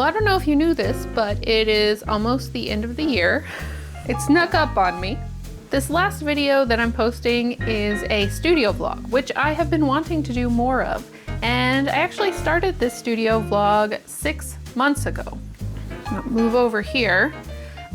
I don't know if you knew this, but it is almost the end of the year. It snuck up on me. This last video that I'm posting is a studio vlog, which I have been wanting to do more of. And I actually started this studio vlog 6 months ago. I'll move over here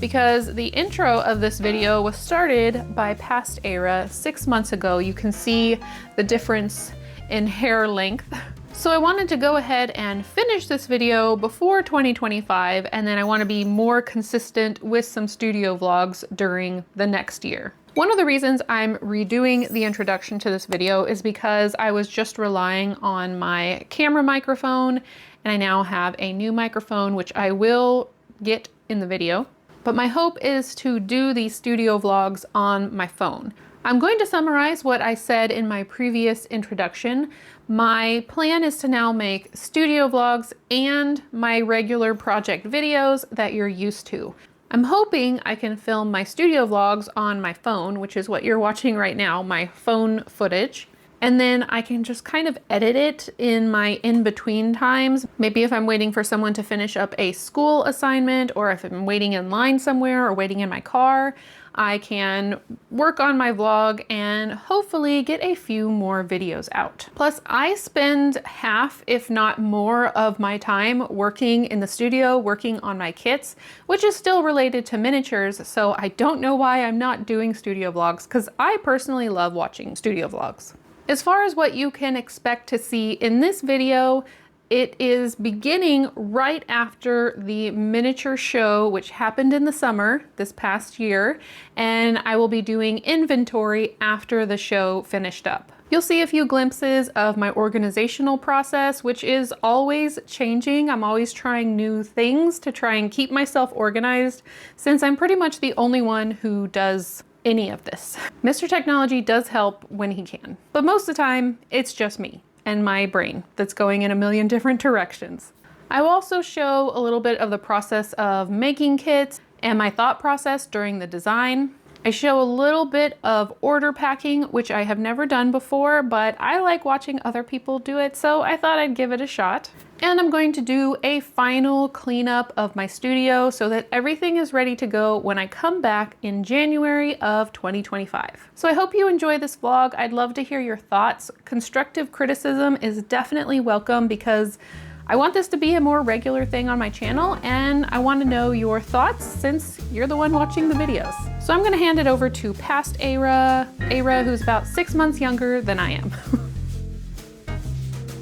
because the intro of this video was started by Past Era 6 months ago. You can see the difference in hair length. So I wanted to go ahead and finish this video before 2025, and then I want to be more consistent with some studio vlogs during the next year. One of the reasons I'm redoing the introduction to this video is because I was just relying on my camera microphone, and I now have a new microphone, which I will get in the video. But my hope is to do these studio vlogs on my phone. I'm going to summarize what I said in my previous introduction. My plan is to now make studio vlogs and my regular project videos that you're used to. I'm hoping I can film my studio vlogs on my phone, which is what you're watching right now, my phone footage. And then I can just kind of edit it in my in-between times. Maybe if I'm waiting for someone to finish up a school assignment, or if I'm waiting in line somewhere or waiting in my car, I can work on my vlog and hopefully get a few more videos out. Plus, I spend half, if not more, of my time working in the studio, working on my kits, which is still related to miniatures, so I don't know why I'm not doing studio vlogs, because I personally love watching studio vlogs. As far as what you can expect to see in this video, it is beginning right after the miniature show, which happened in the summer this past year, and I will be doing inventory after the show finished up. You'll see a few glimpses of my organizational process, which is always changing. I'm always trying new things to try and keep myself organized, since I'm pretty much the only one who does any of this. Mr. Technology does help when he can, but most of the time it's just me and my brain that's going in a million different directions. I will also show a little bit of the process of making kits and my thought process during the design. I show a little bit of order packing, which I have never done before, but I like watching other people do it, so I thought I'd give it a shot. And I'm going to do a final cleanup of my studio so that everything is ready to go when I come back in January of 2025. So I hope you enjoy this vlog. I'd love to hear your thoughts. Constructive criticism is definitely welcome, because I want this to be a more regular thing on my channel, and I want to know your thoughts since you're the one watching the videos. So I'm going to hand it over to Past Era, who's about 6 months younger than I am.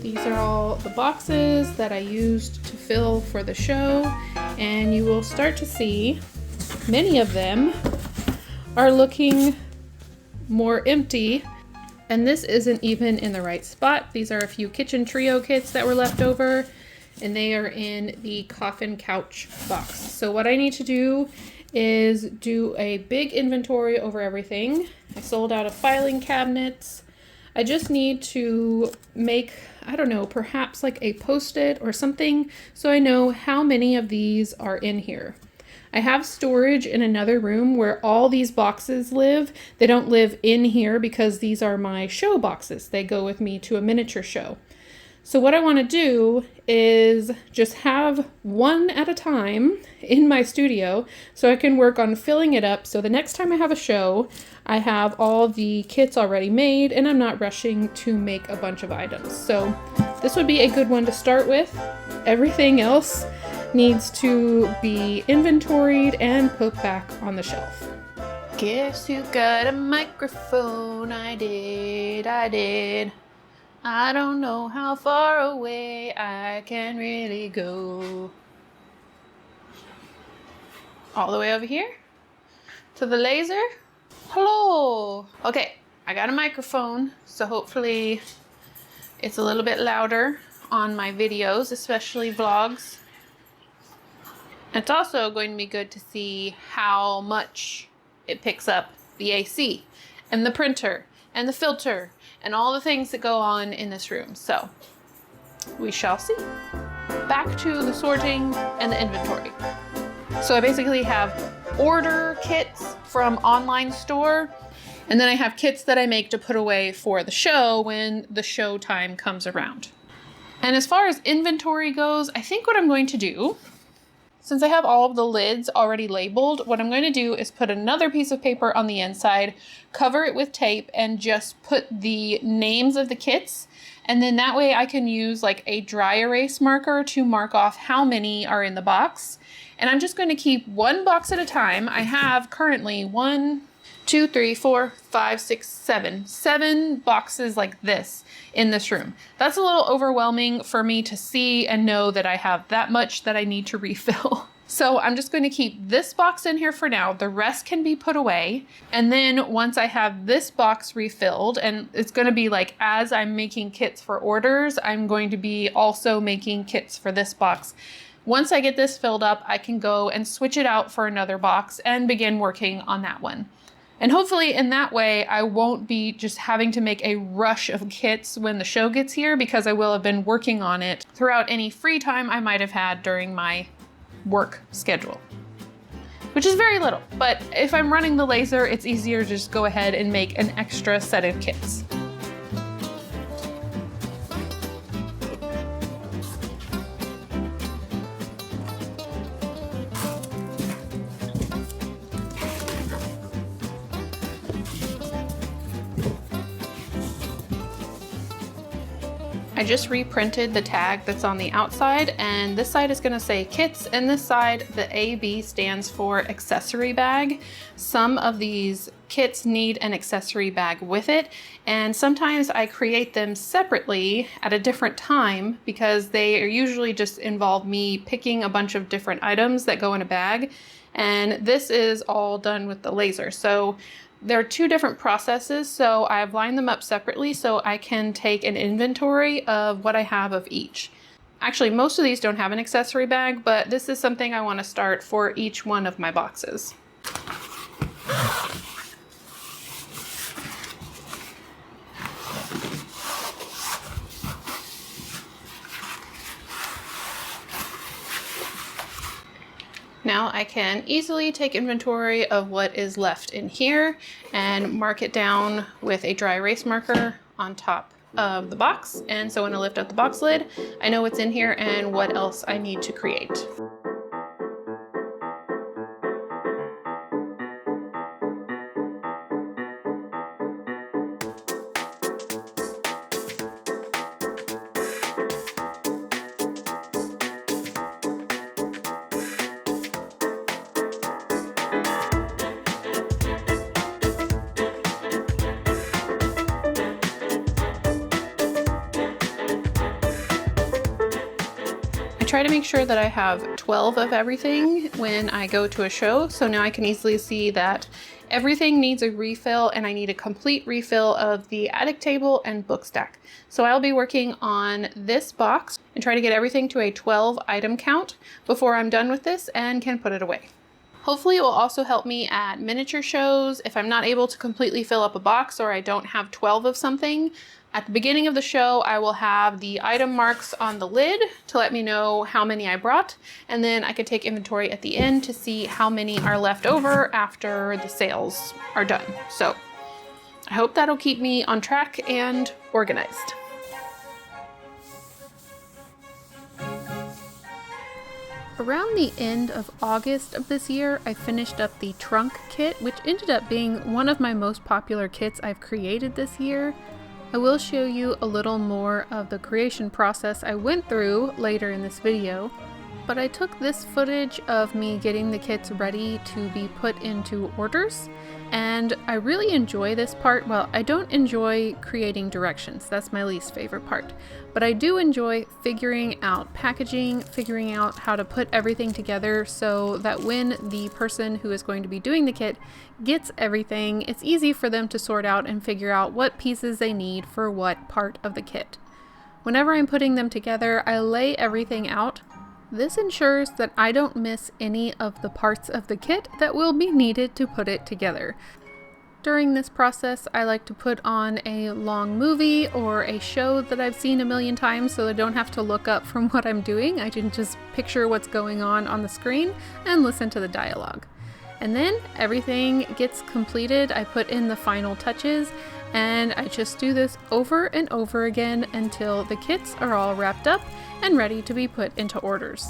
These are all the boxes that I used to fill for the show, and you will start to see many of them are looking more empty, and this isn't even in the right spot. These are a few kitchen trio kits that were left over, and they are in the coffin couch box. So what I need to do is do a big inventory over everything. I sold out of filing cabinets. I just need to make, I don't know, perhaps like a post-it or something so I know how many of these are in here. I have storage in another room where all these boxes live. They don't live in here because these are my show boxes. They go with me to a miniature show. So what I want to do is just have one at a time in my studio so I can work on filling it up, so the next time I have a show, I have all the kits already made and I'm not rushing to make a bunch of items. So this would be a good one to start with. Everything else needs to be inventoried and put back on the shelf. Guess you got a microphone? I did. I don't know how far away I can really go. All the way over here to the laser. Hello. Okay, I got a microphone, so hopefully it's a little bit louder on my videos, especially vlogs. It's also going to be good to see how much it picks up the AC and the printer and the filter and all the things that go on in this room. So we shall see. Back to the sorting and the inventory. So I basically have order kits from online store, and then I have kits that I make to put away for the show when the show time comes around. And as far as inventory goes, I think what I'm going to do Since I have all of the lids already labeled, what I'm going to do is put another piece of paper on the inside, cover it with tape, and just put the names of the kits. And then that way I can use like a dry erase marker to mark off how many are in the box. And I'm just going to keep one box at a time. I have currently 1, 2, 3, 4, 5, 6, 7 boxes like this in this room. That's a little overwhelming for me to see and know that I have that much that I need to refill. So I'm just going to keep this box in here for now. The rest can be put away. And then once I have this box refilled, and it's going to be like as I'm making kits for orders, I'm going to be also making kits for this box. Once I get this filled up, I can go and switch it out for another box and begin working on that one. And hopefully in that way, I won't be just having to make a rush of kits when the show gets here, because I will have been working on it throughout any free time I might have had during my work schedule, which is very little. But if I'm running the laser, it's easier to just go ahead and make an extra set of kits. I just reprinted the tag that's on the outside, and this side is going to say kits, and this side, the AB, stands for accessory bag. Some of these kits need an accessory bag with it, and sometimes I create them separately at a different time because they usually just involve me picking a bunch of different items that go in a bag, and this is all done with the laser. So there are two different processes, so I've lined them up separately so I can take an inventory of what I have of each. Actually, most of these don't have an accessory bag, but this is something I want to start for each one of my boxes. Now I can easily take inventory of what is left in here and mark it down with a dry erase marker on top of the box. And so when I lift up the box lid, I know what's in here and what else I need to create. Try to make sure that I have 12 of everything when I go to a show, so now I can easily see that everything needs a refill and I need a complete refill of the attic table and book stack. So I'll be working on this box and try to get everything to a 12 item count before I'm done with this and can put it away. Hopefully it will also help me at miniature shows if I'm not able to completely fill up a box or I don't have 12 of something. At the beginning of the show, I will have the item marks on the lid to let me know how many I brought, and then I can take inventory at the end to see how many are left over after the sales are done. So I hope that'll keep me on track and organized. Around the end of August of this year, I finished up the trunk kit, which ended up being one of my most popular kits I've created this year. I will show you a little more of the creation process I went through later in this video, but I took this footage of me getting the kits ready to be put into orders, and I really enjoy this part. Well, I don't enjoy creating directions, that's my least favorite part, but I do enjoy figuring out packaging, figuring out how to put everything together so that when the person who is going to be doing the kit gets everything, it's easy for them to sort out and figure out what pieces they need for what part of the kit. Whenever I'm putting them together, I lay everything out. This ensures that I don't miss any of the parts of the kit that will be needed to put it together. During this process, I like to put on a long movie or a show that I've seen a million times so I don't have to look up from what I'm doing. I can just picture what's going on the screen and listen to the dialogue. And then everything gets completed. I put in the final touches, and I just do this over and over again until the kits are all wrapped up and ready to be put into orders.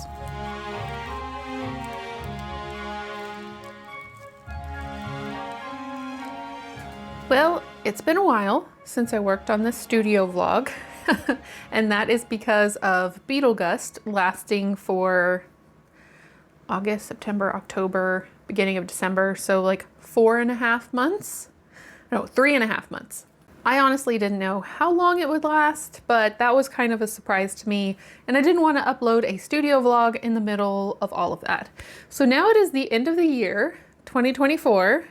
Well, it's been a while since I worked on this studio vlog, and that is because of beetle gust lasting for August, September, October, beginning of December, so like 4.5 months. No, 3.5 months. I honestly didn't know how long it would last, but that was kind of a surprise to me, and I didn't want to upload a studio vlog in the middle of all of that. So now it is the end of the year, 2024.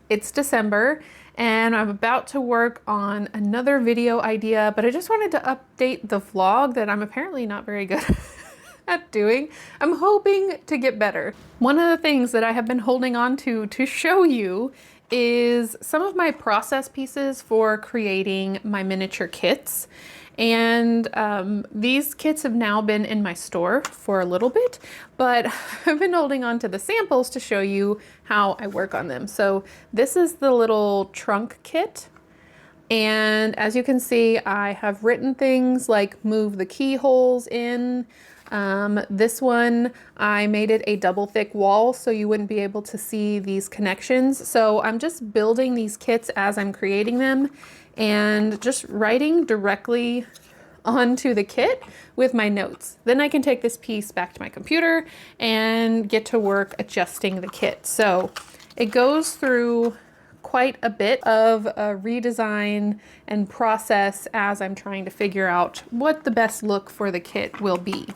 It's December, and I'm about to work on another video idea, but I just wanted to update the vlog that I'm apparently not very good at doing. I'm hoping to get better. One of the things that I have been holding on to show you is some of my process pieces for creating my miniature kits. And these kits have now been in my store for a little bit, but I've been holding on to the samples to show you how I work on them. So this is the little trunk kit. And as you can see, I have written things like move the keyholes in. This one, I made it a double thick wall so you wouldn't be able to see these connections. So I'm just building these kits as I'm creating them and just writing directly onto the kit with my notes. Then I can take this piece back to my computer and get to work adjusting the kit. So it goes through quite a bit of a redesign and process as I'm trying to figure out what the best look for the kit will be.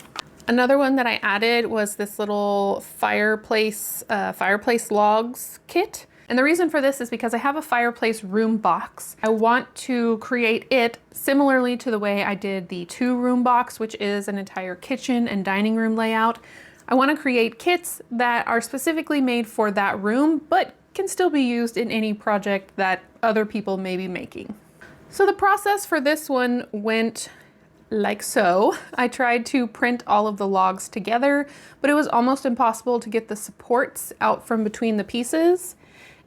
Another one that I added was this little fireplace logs kit. And the reason for this is because I have a fireplace room box. I want to create it similarly to the way I did the 2-room box, which is an entire kitchen and dining room layout. I want to create kits that are specifically made for that room, but can still be used in any project that other people may be making. So the process for this one went like so. I tried to print all of the logs together, but it was almost impossible to get the supports out from between the pieces,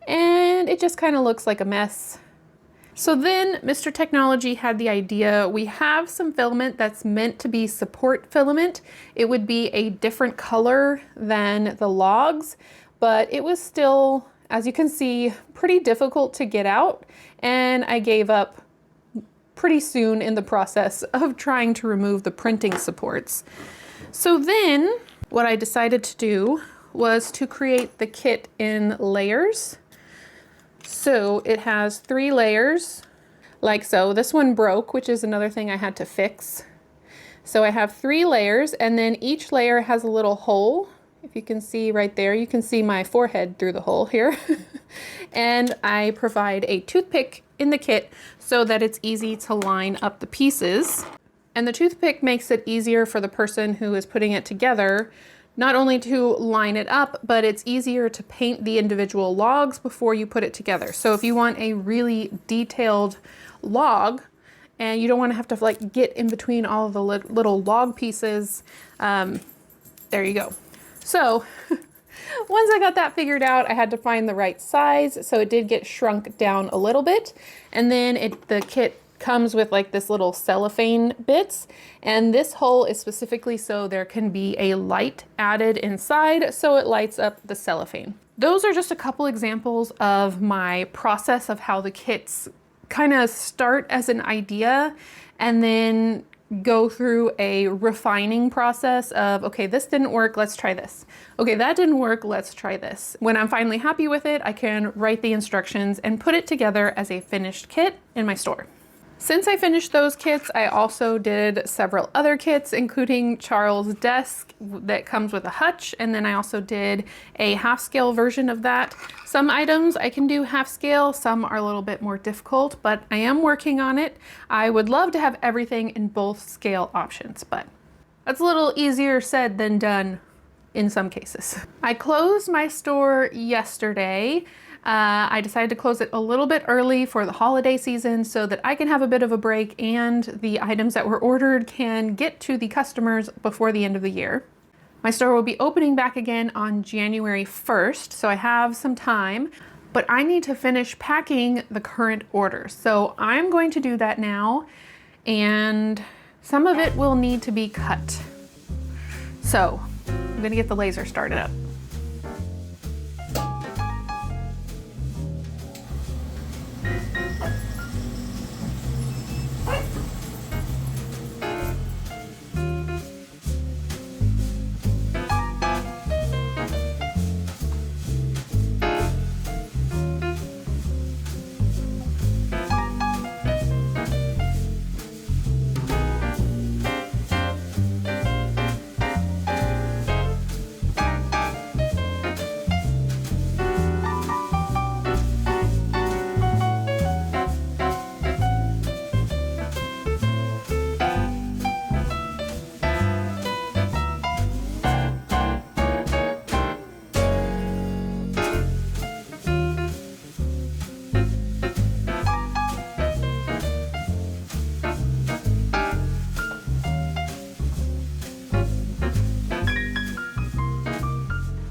and it just kind of looks like a mess. So then Mr. Technology had the idea, we have some filament that's meant to be support filament. It would be a different color than the logs, but it was still, as you can see, pretty difficult to get out, and I gave up pretty soon in the process of trying to remove the printing supports. So then what I decided to do was to create the kit in layers. So it has 3 layers, like so. This one broke, which is another thing I had to fix. So I have 3 layers, and then each layer has a little hole. If you can see right there, you can see my forehead through the hole here. And I provide a toothpick in the kit so that it's easy to line up the pieces. And the toothpick makes it easier for the person who is putting it together, not only to line it up, but it's easier to paint the individual logs before you put it together. So if you want a really detailed log and you don't want to have to like get in between all of the little log pieces, there you go. So once I got that figured out, I had to find the right size. So it did get shrunk down a little bit. And then the kit comes with like this little cellophane bits. And this hole is specifically so there can be a light added inside so it lights up the cellophane. Those are just a couple examples of my process of how the kits kind of start as an idea and then go through a refining process of, okay, this didn't work, let's try this. Okay, that didn't work, let's try this. When I'm finally happy with it, I can write the instructions and put it together as a finished kit in my store. Since I finished those kits, I also did several other kits, including Charles' desk that comes with a hutch, and then I also did a half-scale version of that. Some items I can do half-scale, some are a little bit more difficult, but I am working on it. I would love to have everything in both scale options, but that's a little easier said than done in some cases. I closed my store yesterday. I decided to close it a little bit early for the holiday season so that I can have a bit of a break and the items that were ordered can get to the customers before the end of the year. My store will be opening back again on January 1st, so I have some time, but I need to finish packing the current orders. So I'm going to do that now, and some of it will need to be cut. So I'm gonna get the laser started up.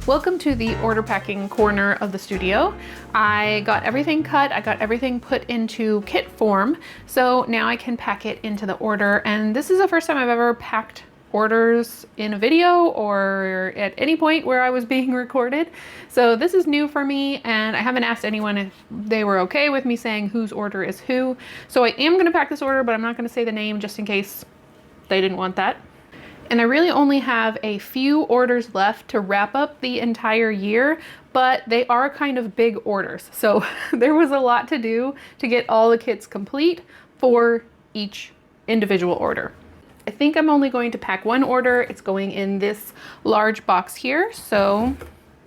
Welcome to the order packing corner of the studio. I got everything cut, I got everything put into kit form, so now I can pack it into the order, and this is the first time I've ever packed orders in a video or at any point where I was being recorded. So this is new for me, and I haven't asked anyone if they were okay with me saying whose order is who. So I am gonna pack this order, but I'm not gonna say the name just in case they didn't want that. And I really only have a few orders left to wrap up the entire year, but they are kind of big orders. So there was a lot to do to get all the kits complete for each individual order. I think I'm only going to pack one order. It's going in this large box here, so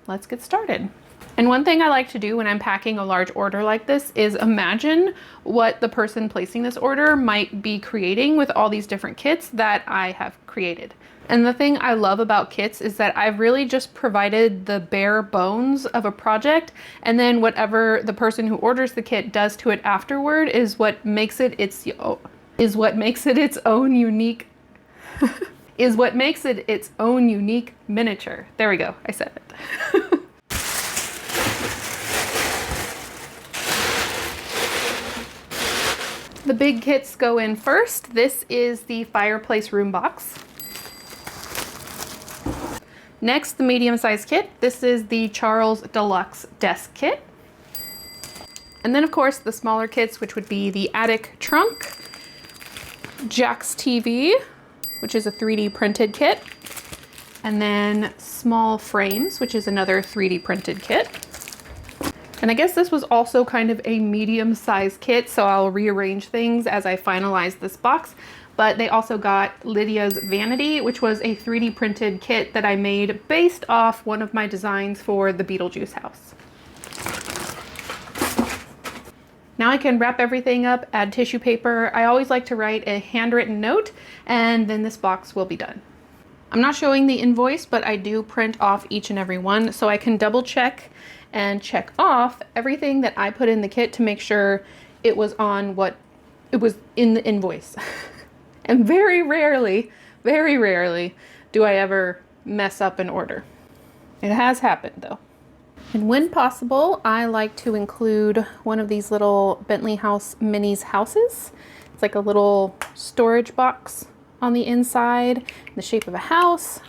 let's get started. And one thing I like to do when I'm packing a large order like this is imagine what the person placing this order might be creating with all these different kits that I have created. And the thing I love about kits is that I've really just provided the bare bones of a project, and then whatever the person who orders the kit does to it afterward is what makes it its own unique miniature. There we go, I said it. The big kits go in first. This is the fireplace room box. Next, the medium-sized kit. This is the Charles Deluxe Desk Kit. And then, of course, the smaller kits, which would be the attic trunk, Jack's TV, which is a 3D printed kit, and then small frames, which is another 3D printed kit. And I guess this was also kind of a medium-sized kit, so I'll rearrange things as I finalize this box. But they also got Lydia's Vanity, which was a 3D printed kit that I made based off one of my designs for the Beetlejuice house. Now I can wrap everything up, add tissue paper. I always like to write a handwritten note, and then this box will be done. I'm not showing the invoice, but I do print off each and every one, so I can double check and check off everything that I put in the kit to make sure it was on what it was in the invoice. And very rarely do I ever mess up an order. It has happened though. And when possible, I like to include one of these little Bentley House Minis houses. It's like a little storage box on the inside in the shape of a house.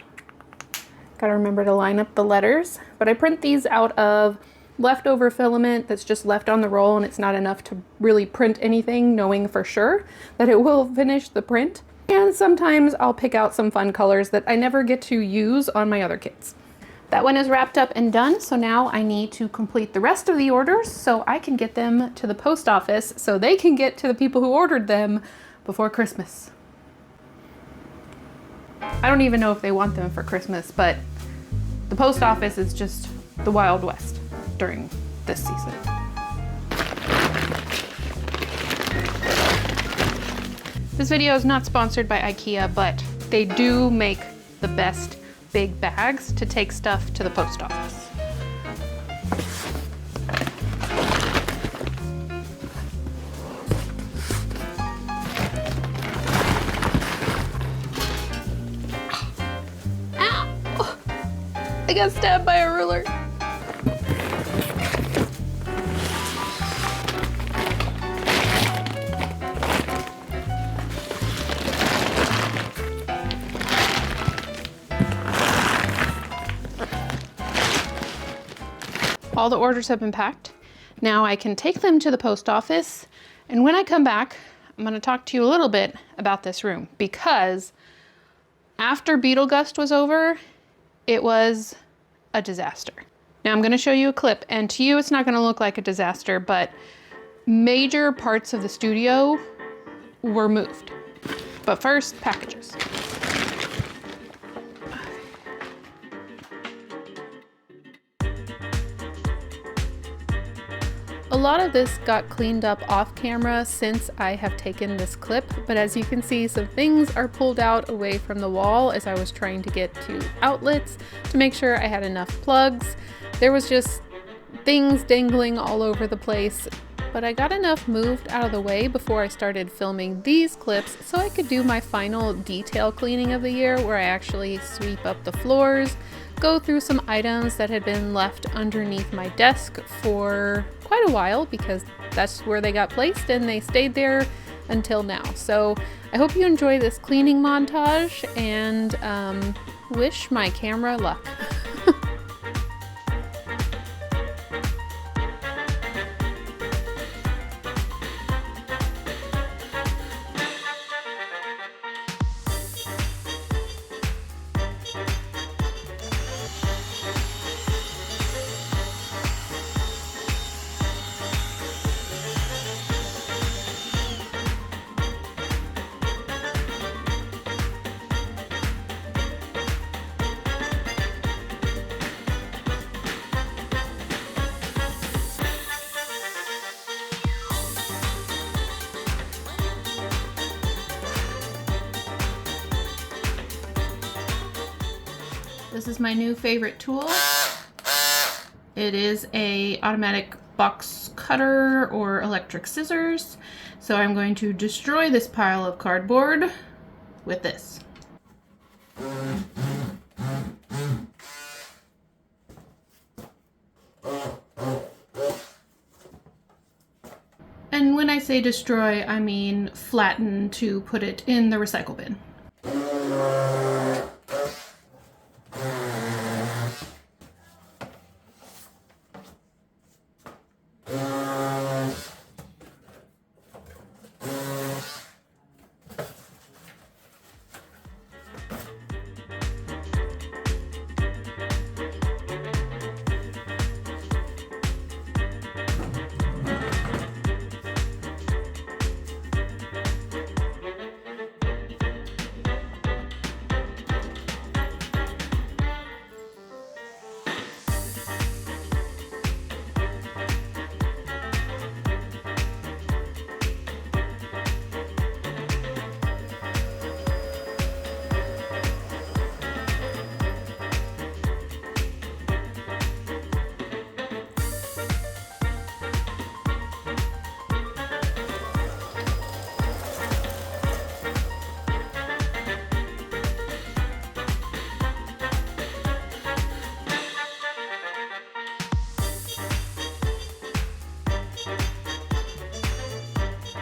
Gotta remember to line up the letters, but I print these out of leftover filament that's just left on the roll, and it's not enough to really print anything, knowing for sure that it will finish the print. And sometimes I'll pick out some fun colors that I never get to use on my other kits. That one is wrapped up and done, so now I need to complete the rest of the orders so I can get them to the post office so they can get to the people who ordered them before Christmas. I don't even know if they want them for Christmas, but the post office is just the Wild West during this season. This video is not sponsored by IKEA, but they do make the best big bags to take stuff to the post office. Ow! I got stabbed by a ruler. All the orders have been packed. Now I can take them to the post office, and when I come back, I'm going to talk to you a little bit about this room, because after Beetlegust was over, it was a disaster. Now I'm going to show you a clip, and to you it's not going to look like a disaster, but major parts of the studio were moved. But first, packages. A lot of this got cleaned up off camera since I have taken this clip, but as you can see, some things are pulled out away from the wall as I was trying to get to outlets to make sure I had enough plugs. There was just things dangling all over the place, but I got enough moved out of the way before I started filming these clips so I could do my final detail cleaning of the year, where I actually sweep up the floors, go through some items that had been left underneath my desk for quite a while because that's where they got placed and they stayed there until now. So I hope you enjoy this cleaning montage and wish my camera luck. This is my new favorite tool. It is a automatic box cutter or electric scissors. So I'm going to destroy this pile of cardboard with this. And when I say destroy, I mean flatten to put it in the recycle bin.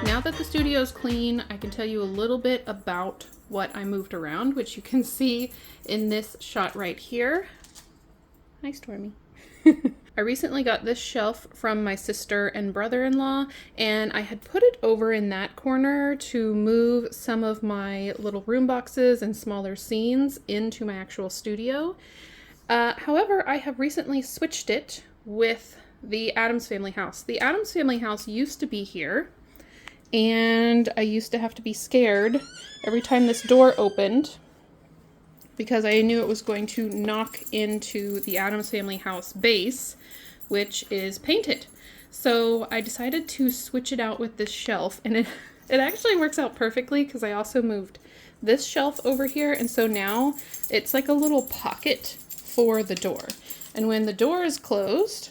Now that the studio is clean, I can tell you a little bit about what I moved around, which you can see in this shot right here. Hi, Stormy. I recently got this shelf from my sister and brother-in-law, and I had put it over in that corner to move some of my little room boxes and smaller scenes into my actual studio. However, I have recently switched it with the Addams Family house. The Addams Family house used to be here, and I used to have to be scared every time this door opened because I knew it was going to knock into the Addams Family house base, which is painted. So I decided to switch it out with this shelf, and it actually works out perfectly because I also moved this shelf over here, and so now it's like a little pocket for the door. And when the door is closed,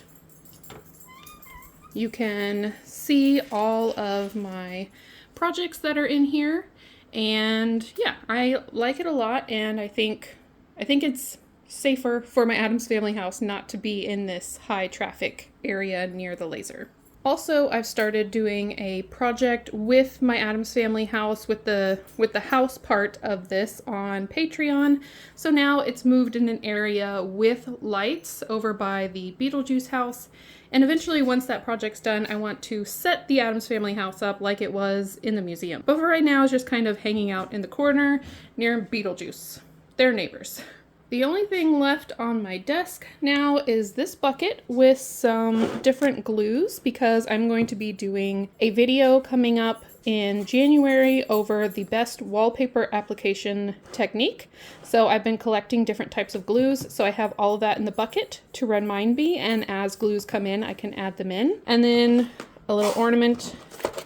you can see all of my projects that are in here. And yeah, I like it a lot, and I think it's safer for my Addams Family house not to be in this high traffic area near the laser. Also, I've started doing a project with my Addams Family house with the house part of this on Patreon. So now it's moved in an area with lights over by the Beetlejuice house. And eventually, once that project's done, I want to set the Addams Family house up like it was in the museum. But for right now, it's just kind of hanging out in the corner near Beetlejuice. They're neighbors. The only thing left on my desk now is this bucket with some different glues because I'm going to be doing a video coming up in January over the best wallpaper application technique. So I've been collecting different types of glues, so I have all of that in the bucket to run mine be, and as glues come in, I can add them in. And then a little ornament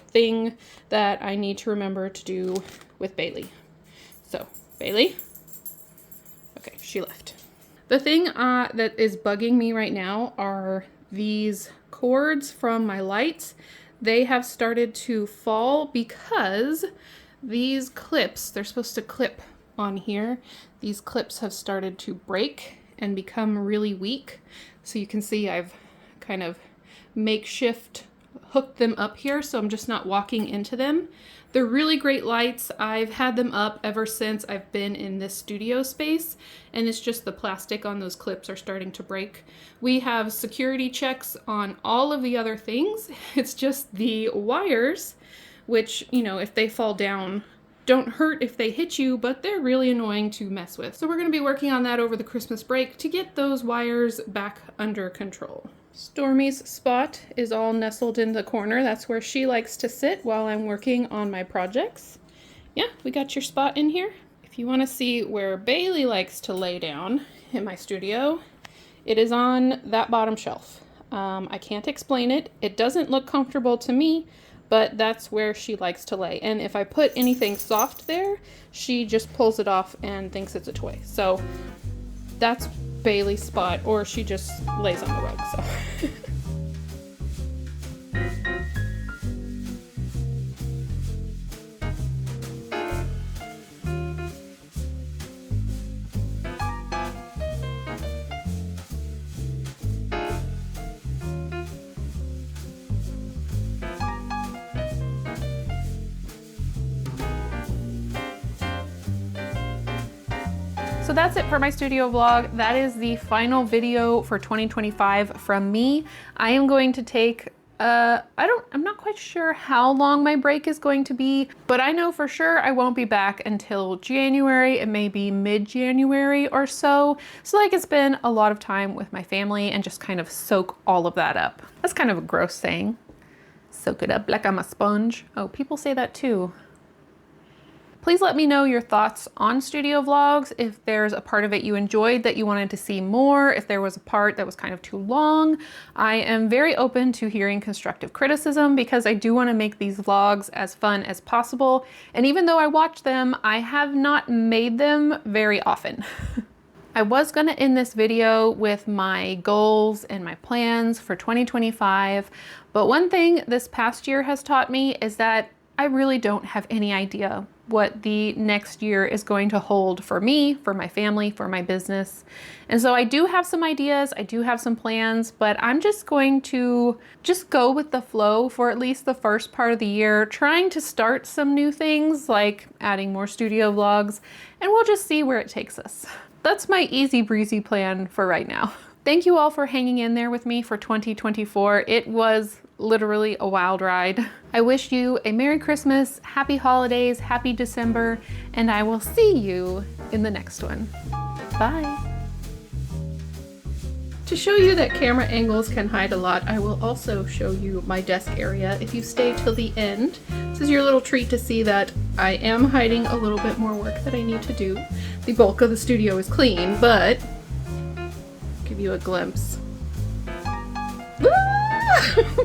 thing that I need to remember to do with Bailey. So, Bailey. Okay, she left. The thing that is bugging me right now are these cords from my lights. They have started to fall because these clips, they're supposed to clip on here. These clips have started to break, and become really weak. So you can see I've kind of makeshift hooked them up here, so I'm just not walking into them. They're really great lights. I've had them up ever since I've been in this studio space, and it's just the plastic on those clips are starting to break. We have security checks on all of the other things. It's just the wires, which, you know, if they fall down, don't hurt if they hit you, but they're really annoying to mess with. So we're gonna be working on that over the Christmas break to get those wires back under control. Stormy's spot is all nestled in the corner. That's where she likes to sit while I'm working on my projects. Yeah, we got your spot in here. If you want to see where Bailey likes to lay down in my studio, it is on that bottom shelf. I can't explain it. It doesn't look comfortable to me, but that's where she likes to lay. And if I put anything soft there, she just pulls it off and thinks it's a toy. So that's Bailey's spot, or she just lays on the rug, so. So that's it for my studio vlog. That is the final video for 2025 from me. I am going to take, I'm not quite sure how long my break is going to be, but I know for sure I won't be back until January. It may be mid-January or so. So like it's been a lot of time with my family and just kind of soak all of that up. That's kind of a gross saying. Soak it up like I'm a sponge. Oh, people say that too. Please let me know your thoughts on studio vlogs, if there's a part of it you enjoyed that you wanted to see more, if there was a part that was kind of too long. I am very open to hearing constructive criticism because I do want to make these vlogs as fun as possible. And even though I watch them, I have not made them very often. I was going to end this video with my goals and my plans for 2025, but one thing this past year has taught me is that I really don't have any idea what the next year is going to hold for me, for my family, for my business. And so I do have some ideas, I do have some plans, but I'm just going to go with the flow for at least the first part of the year, trying to start some new things like adding more studio vlogs, and we'll just see where it takes us. That's my easy breezy plan for right now. Thank you all for hanging in there with me for 2024. It was literally a wild ride. I wish you a Merry Christmas, Happy Holidays, Happy December, and I will see you in the next one. Bye. To show you that camera angles can hide a lot, I will also show you my desk area if you stay till the end. This is your little treat to see that I am hiding a little bit more work that I need to do. The bulk of the studio is clean, but I'll give you a glimpse. Ah!